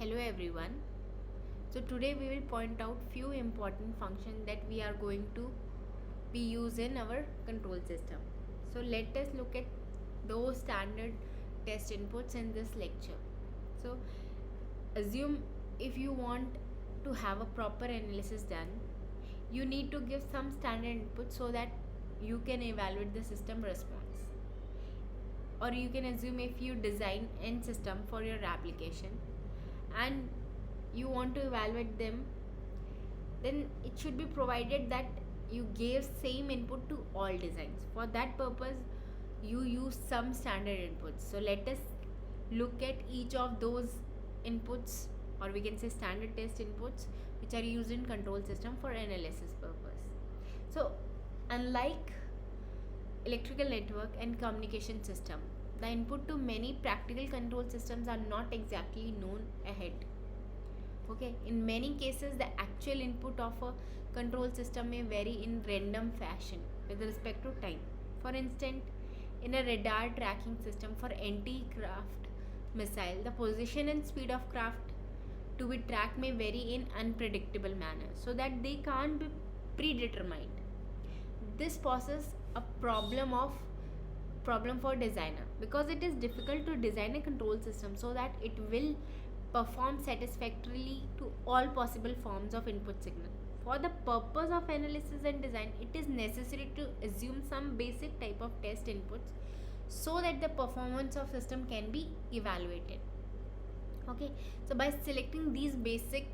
Hello everyone. So today we will point out few important functions that we are going to be use in our control system. So let us look at those standard test inputs in this lecture. So assume if you want to have a proper analysis done, you need to give some standard input so that you can evaluate the system response. Or you can assume if you design n system for your application and you want to evaluate them, then it should be provided that you gave same input to all designs. For that purpose you use some standard inputs. So let us look at each of those inputs, or we can say standard test inputs, which are used in control system for analysis purpose. So unlike electrical network and communication system, the input to many practical control systems are not exactly known ahead. Okay, in many cases the actual input of a control system may vary in random fashion with respect to time. For instance, in a radar tracking system for anti-craft missile, the position and speed of craft to be tracked may vary in unpredictable manner, so that they can't be predetermined. This poses a problem for designer, because it is difficult to design a control system so that it will perform satisfactorily to all possible forms of input signal. For the purpose of analysis and design, it is necessary to assume some basic type of test inputs so that the performance of system can be evaluated. Okay, so by selecting these basic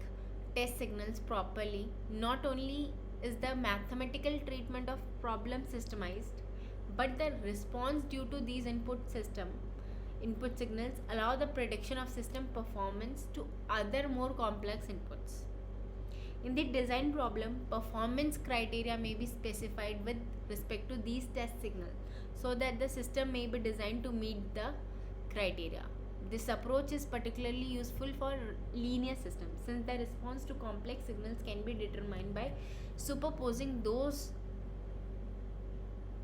test signals properly, not only is the mathematical treatment of problem systemized, but the response due to these input signals allow the prediction of system performance to other more complex inputs. In the design problem, performance criteria may be specified with respect to these test signals so that the system may be designed to meet the criteria. This approach is particularly useful for linear systems, since the response to complex signals can be determined by superposing those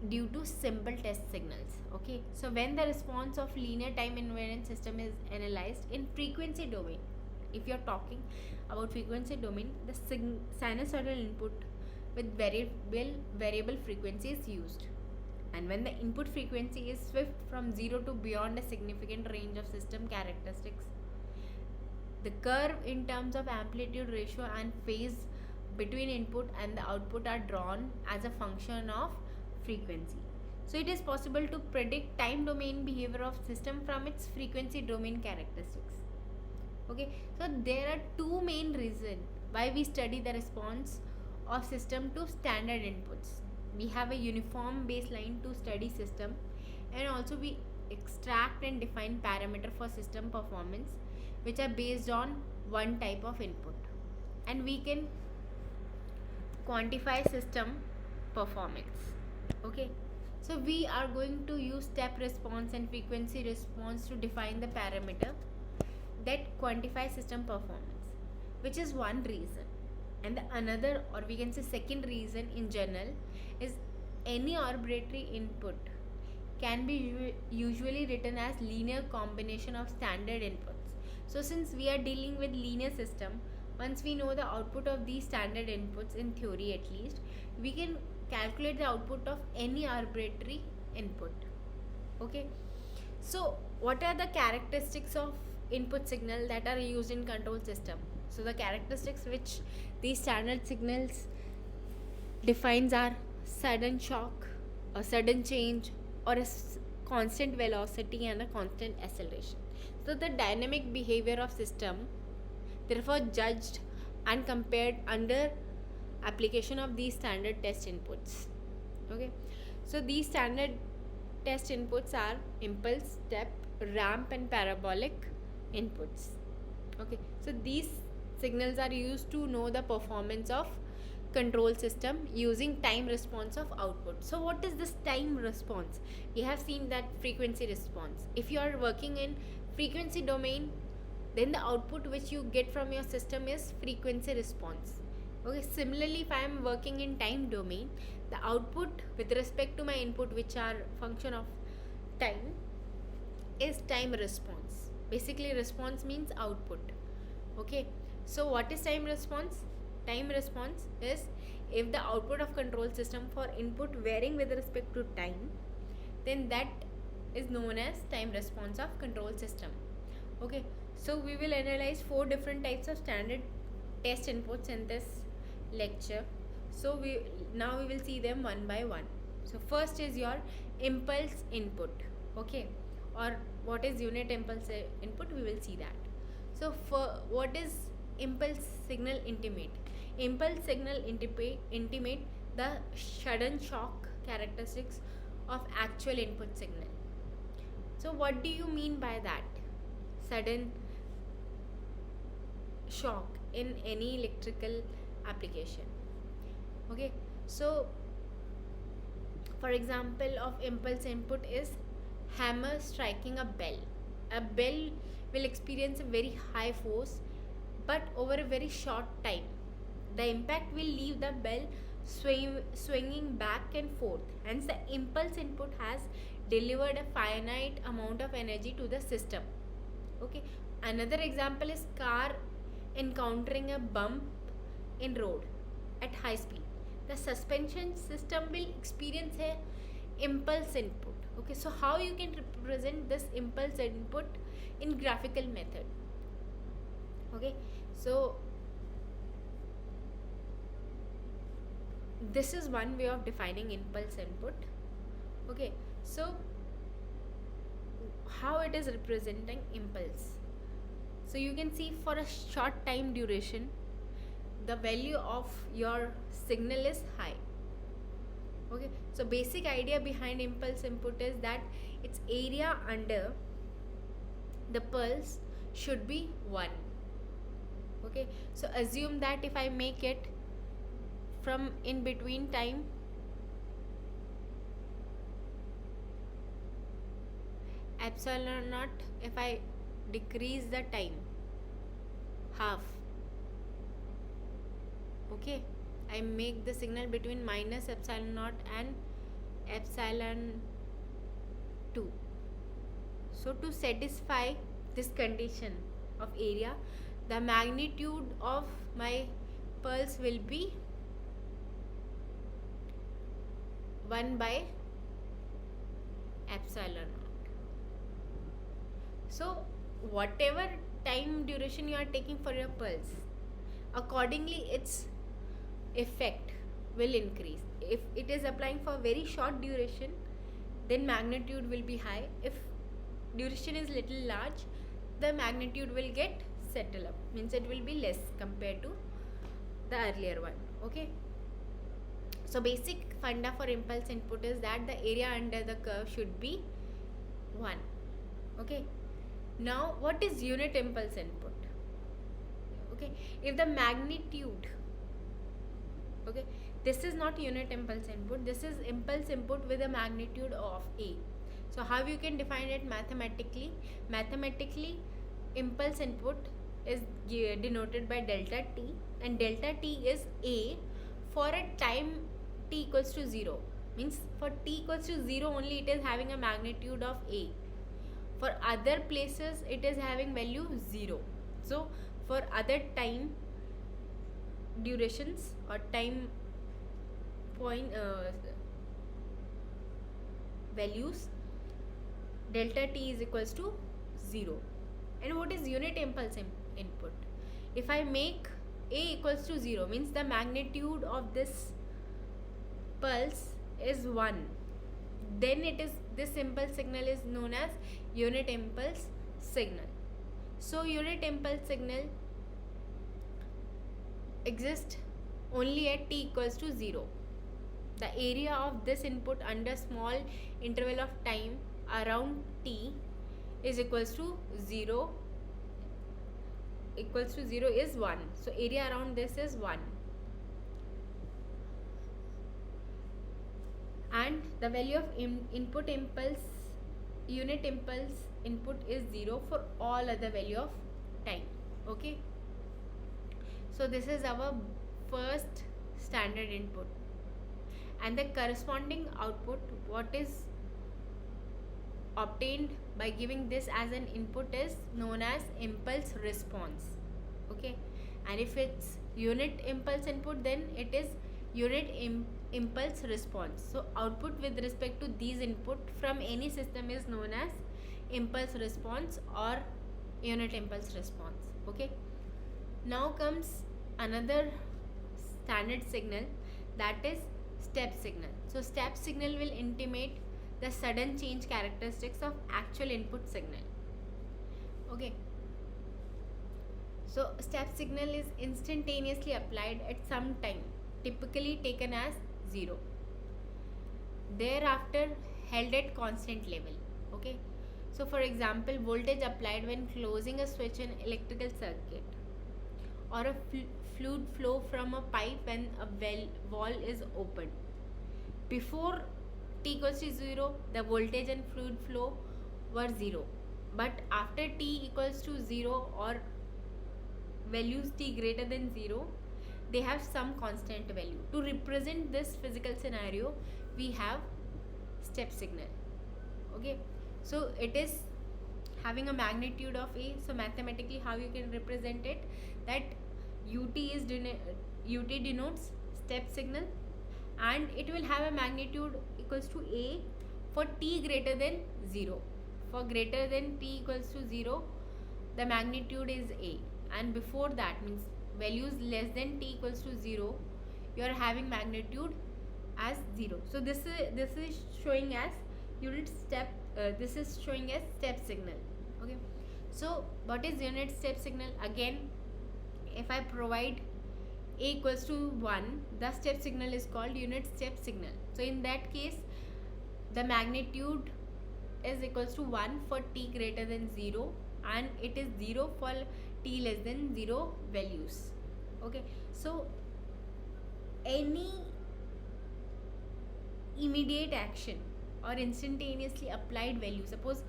due to simple test signals. Okay, so when the response of linear time invariant system is analyzed in frequency domain, if you're talking about frequency domain, the sinusoidal input with variable frequency is used. And when the input frequency is swift from 0 to beyond a significant range of system characteristics, the curve in terms of amplitude ratio and phase between input and the output are drawn as a function of frequency. So it is possible to predict time domain behavior of system from its frequency domain characteristics. Okay, so there are two main reasons why we study the response of system to standard inputs. We have a uniform baseline to study system, and also we extract and define parameter for system performance which are based on one type of input, and we can quantify system performance. Okay, so we are going to use step response and frequency response to define the parameter that quantify system performance, which is one reason. And the another, or we can say second reason in general, is any arbitrary input can be usually written as linear combination of standard inputs. So since we are dealing with linear system, once we know the output of these standard inputs, in theory at least, we can calculate the output of any arbitrary input. Okay, so what are the characteristics of input signal that are used in control system? So the characteristics which these standard signals defines are sudden shock, a sudden change, or a constant velocity and a constant acceleration. So the dynamic behavior of system therefore judged and compared under application of these standard test inputs. Okay, so these standard test inputs are impulse, step, ramp and parabolic inputs. Okay, so these signals are used to know the performance of control system using time response of output. So what is this time response? We have seen that frequency response. If you are working in frequency domain, then the output which you get from your system is frequency response. Okay, similarly if I am working in time domain, the output with respect to my input, which are function of time, is time response. Basically response means output. Okay, so what is time response? Time response is if the output of control system for input varying with respect to time, then that is known as time response of control system. Okay, so we will analyze four different types of standard test inputs in this lecture. So we will see them one by one. So first is your impulse input. Okay, or what is unit impulse input, we will see that. So for what is impulse signal intimate? Impulse signal intimate the sudden shock characteristics of actual input signal. So what do you mean by that? Sudden shock in any electrical application. Okay, so for example of impulse input is hammer striking a bell. A bell will experience a very high force but over a very short time. The impact will leave the bell swinging back and forth. Hence, the impulse input has delivered a finite amount of energy to the system. Okay. Another example is car encountering a bump in road at high speed. The suspension system will experience a impulse input. Okay, so how you can represent this impulse input in graphical method? Okay, so this is one way of defining impulse input. Okay, so how it is representing impulse? So you can see for a short time duration the value of your signal is high. Okay, so basic idea behind impulse input is that its area under the pulse should be 1. Okay, so assume that if I make it from in between time epsilon naught, if I decrease the time half, okay, I make the signal between minus epsilon naught and epsilon 2. So to satisfy this condition of area, the magnitude of my pulse will be 1 by epsilon naught. So whatever time duration you are taking for your pulse, accordingly its effect will increase. If it is applying for very short duration, then magnitude will be high. If duration is little large, the magnitude will get settle up, means it will be less compared to the earlier one. Okay, so basic funda for impulse input is that the area under the curve should be 1. Okay, now what is unit impulse input? Okay, if the magnitude, okay, this is not unit impulse input, this is impulse input with a magnitude of A. So how you can define it mathematically? Mathematically, impulse input is denoted by delta t, and delta t is A for a time t equals to 0. Means for t equals to 0 only it is having a magnitude of A. For other places it is having value 0. So for other time durations or time point values, delta t is equals to 0. And what is unit impulse input? If I make A equals to 0, means the magnitude of this pulse is 1, then it is, this impulse signal is known as unit impulse signal. So unit impulse signal exists only at t equals to 0. The area of this input under small interval of time around t is equals to 0 is 1. So area around this is 1. And the value of input impulse, unit impulse input is 0 for all other value of time. Okay, so this is our first standard input, and the corresponding output, what is obtained by giving this as an input, is known as impulse response. Okay, and if it's unit impulse input, then it is unit impulse response. So output with respect to these input from any system is known as impulse response or unit impulse response. Okay, now comes another standard signal, that is step signal. So step signal will intimate the sudden change characteristics of actual input signal. Okay, so step signal is instantaneously applied at some time, typically taken as 0. Thereafter held at constant level. Okay. So for example, voltage applied when closing a switch in electrical circuit, or a fluid flow from a pipe when a valve is opened. Before t equals to 0, the voltage and fluid flow were 0. But after t equals to 0 or values t greater than 0, they have some constant value. To represent this physical scenario, we have step signal. Okay, so it is having a magnitude of a. So mathematically, how you can represent it, that ut denotes step signal, and it will have a magnitude equals to a for t greater than 0. For greater than t equals to 0, the magnitude is a, and before that, means values less than t equals to 0, you are having magnitude as 0. So this is showing as unit step. This is showing as step signal. Okay, so what is unit step signal? Again, if I provide a equals to 1, the step signal is called unit step signal. So in that case, the magnitude is equals to 1 for t greater than 0, and it is 0 for t less than 0 values. Okay, so any immediate action or instantaneously applied value, suppose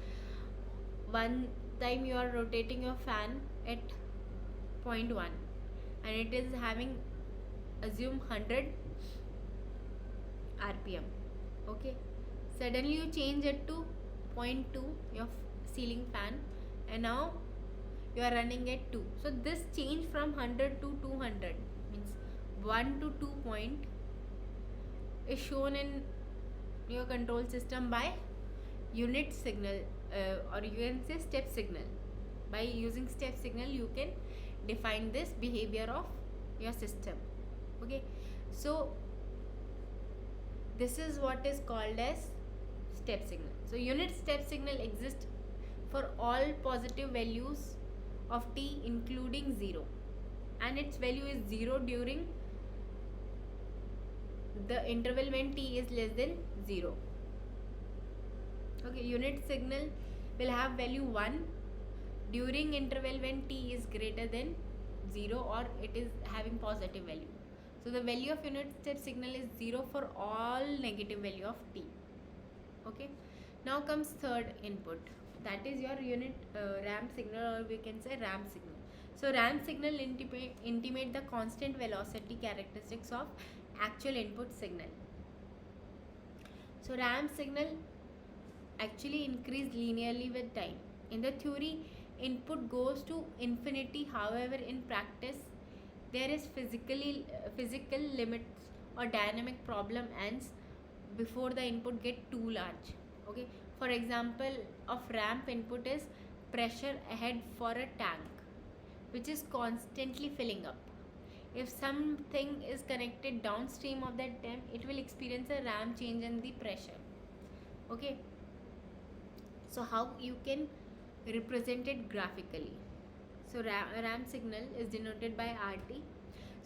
one time you are rotating your fan at 0.1 and it is having, assume 100 rpm. Okay, suddenly you change it to 0.2, your ceiling fan, and now you are running at 2. So this change from 100 to 200 means 1 to 2 point is shown in your control system by unit signal, or you can say step signal. By using step signal, you can define this behavior of your system. Okay, so this is what is called as step signal. So unit step signal exists for all positive values of t including 0, and its value is 0 during the interval when t is less than 0. Okay, unit signal will have value 1 during interval when t is greater than 0 or it is having positive value. So the value of unit step signal is 0 for all negative value of t. Okay, now comes third input, that is your unit ramp signal, or we can say ramp signal. So ramp signal intimate the constant velocity characteristics of actual input signal. So ramp signal actually increase linearly with time. In the theory, input goes to infinity. However, in practice, there is physical limits or dynamic problem ends before the input get too large. Okay, for example of ramp input is pressure ahead for a tank which is constantly filling up. If something is connected downstream of that tank, it will experience a ramp change in the pressure. Okay, so how you can represent it graphically? So ramp signal is denoted by RT.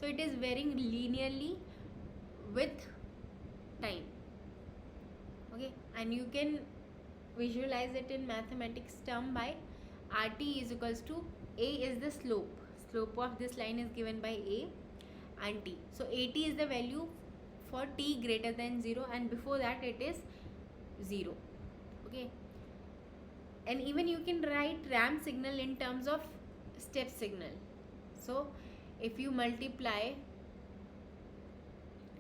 So it is varying linearly with time. Okay, and you can visualize it in mathematics term by RT is equals to A is the slope of this line is given by A and T. So AT is the value for t greater than 0, and before that it is 0. Okay, and even you can write ramp signal in terms of step signal. So if you multiply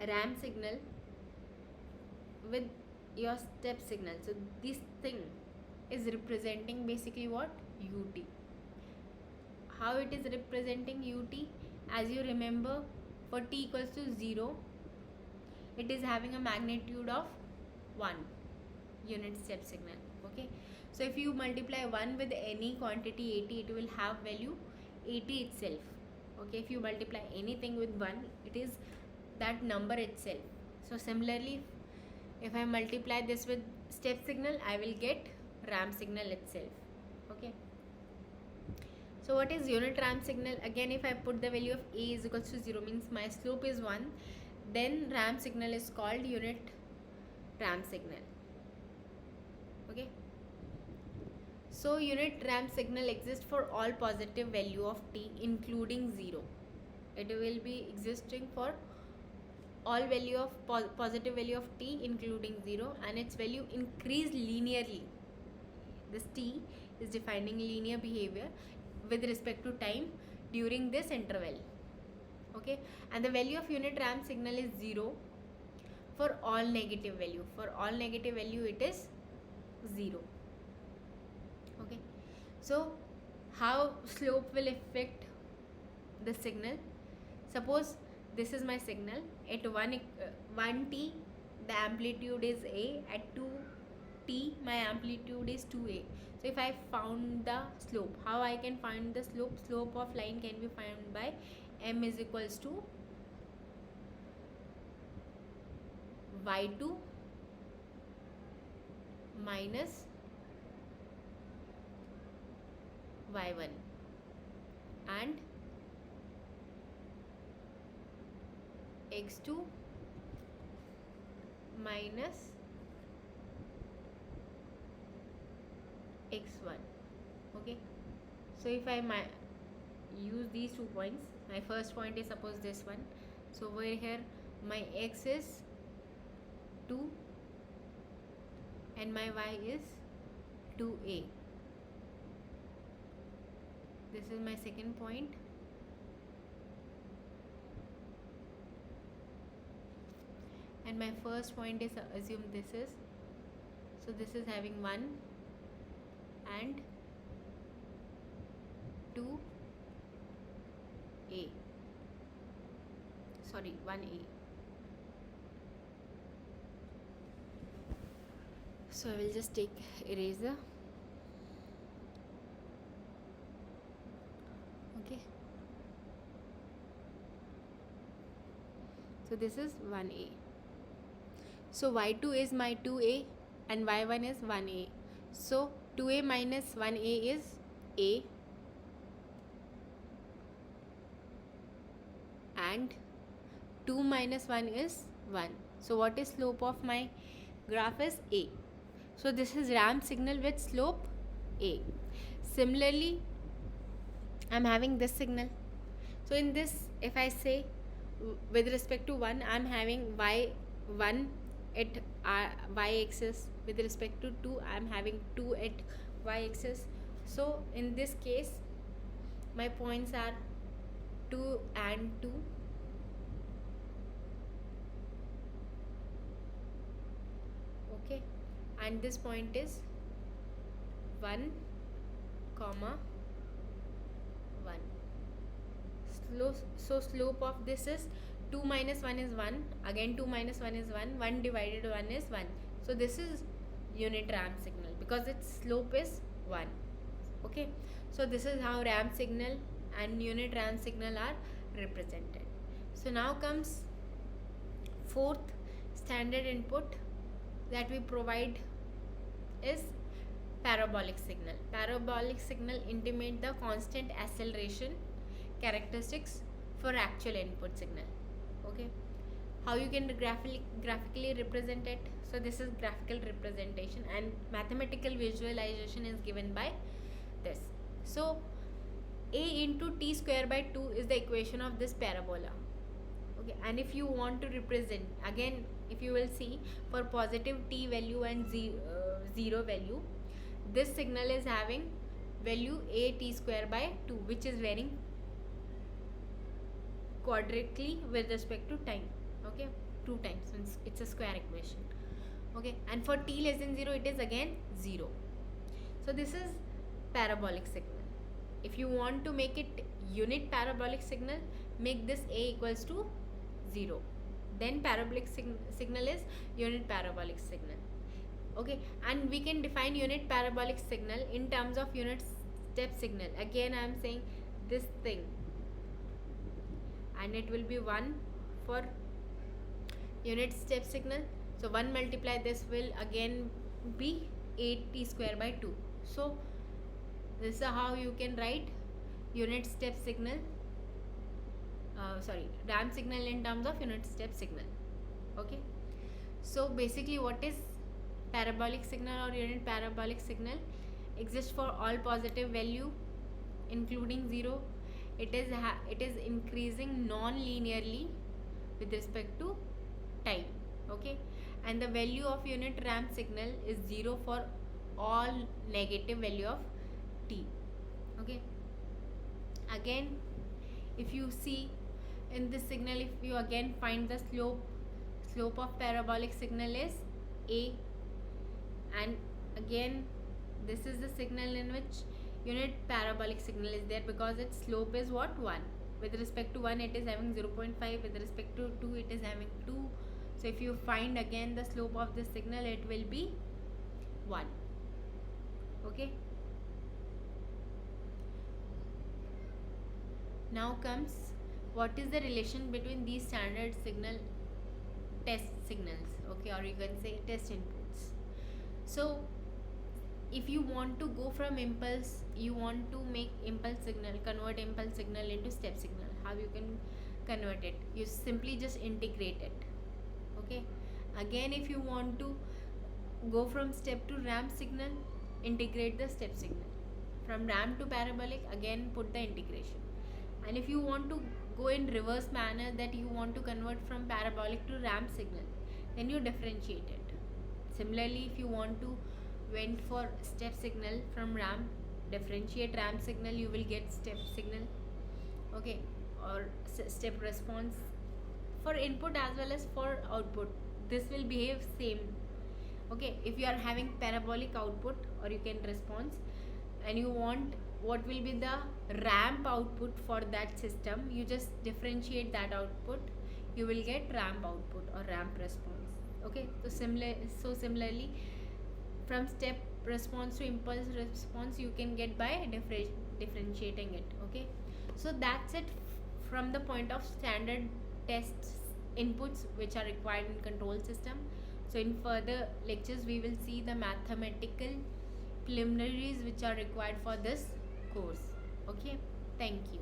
ramp signal with your step signal, so this thing is representing basically what? Ut. how it is representing ut? As you remember, for t equals to 0, it is having a magnitude of 1 unit step signal. Okay, so if you multiply 1 with any quantity at, it will have value at itself. Okay, if you multiply anything with 1, it is that number itself. So similarly, if I multiply this with step signal, I will get ramp signal itself. Okay, so what is unit ramp signal? Again, if I put the value of a is equals to 0, means my slope is 1, then ramp signal is called unit ramp signal. Okay, so unit ramp signal exists for all positive value of t including 0. It will be existing for all value of positive value of t including 0, and its value increase linearly. This t is defining linear behavior with respect to time during this interval. Okay, and the value of unit ramp signal is 0 for all negative value. For all negative value, it is 0. Okay, so how slope will affect the signal? Suppose this is my signal. At 1t the amplitude is a, at 2t my amplitude is 2a. So if I found the slope, how I can find the slope? Slope of line can be found by m is equals to y2 minus y1 and x2 minus x1. Okay, so if I use these 2 points, my first point is suppose this one. So over here my x is 2 and my y is 2a. This is my second point. And my first point is, assume this is, so this is having 1 and 2a, sorry 1a. So I will just take eraser. Okay, so this is 1a. So y2 is my 2a and y1 is 1a. So 2a minus 1a is a, and 2 minus 1 is 1. So what is slope of my graph is a. So this is ramp signal with slope a. Similarly, I am having this signal. So in this, if I say with respect to 1, I am having y1 at y axis. With respect to 2, I am having 2 at y axis. So in this case, my points are 2 and 2. Okay, and this point is 1, 1. So slope of this is 2 minus 1 is 1, again 2 minus 1 is 1, 1 divided 1 is 1. So this is unit ramp signal because its slope is 1. Okay, so this is how ramp signal and unit ramp signal are represented. So now comes fourth standard input that we provide is parabolic signal. Parabolic signal intimate the constant acceleration characteristics for actual input signal. Okay, how you can graphically represent it? So this is graphical representation, and mathematical visualization is given by this. So a into t square by 2 is the equation of this parabola. Okay, and if you want to represent, again if you will see, for positive t value and 0 value, this signal is having value a t square by 2, which is varying quadratically with respect to time. Okay, 2 times, since it's a square equation. Okay, and for t less than 0, it is again 0. So this is parabolic signal. If you want to make it unit parabolic signal, make this a equals to 0. Then parabolic signal is unit parabolic signal. Okay, and we can define unit parabolic signal in terms of unit step signal. Again I am saying this thing, and it will be 1 for unit step signal. So 1 multiply this will again be 8t square by 2. So this is how you can write unit step signal, ramp signal in terms of unit step signal. Okay, so basically what is parabolic signal or unit parabolic signal? Exists for all positive value including 0. It is increasing non-linearly with respect to time. Okay, and the value of unit ramp signal is 0 for all negative value of t. Okay, again if you see in this signal, if you again find the slope of parabolic signal is a, and again this is the signal in which unit parabolic signal is there, because its slope is what, 1. With respect to 1 it is having 0.5, with respect to 2 it is having 2. So if you find again the slope of this signal, it will be 1. Okay, now comes what is the relation between these standard signal test signals, okay, or you can say test inputs. So if you want to go from impulse, you want to make impulse signal, convert impulse signal into step signal, how you can convert it? You simply just integrate it. Okay, again if you want to go from step to ramp signal, integrate the step signal. From ramp to parabolic, again put the integration. And if you want to go in reverse manner, that you want to convert from parabolic to ramp signal, then you differentiate it. Similarly, if you want to went for step signal from ramp, differentiate ramp signal, you will get step signal. Okay, or step response for input as well as for output. This will behave same. Okay, if you are having parabolic output, or you can response, and you want what will be the ramp output for that system, you just differentiate that output, you will get ramp output or ramp response. Okay, so similarly from step response to impulse response, you can get by differentiating it. Okay, so that's it from the point of standard tests inputs which are required in control system. So in further lectures we will see the mathematical preliminaries which are required for this course. Okay, thank you.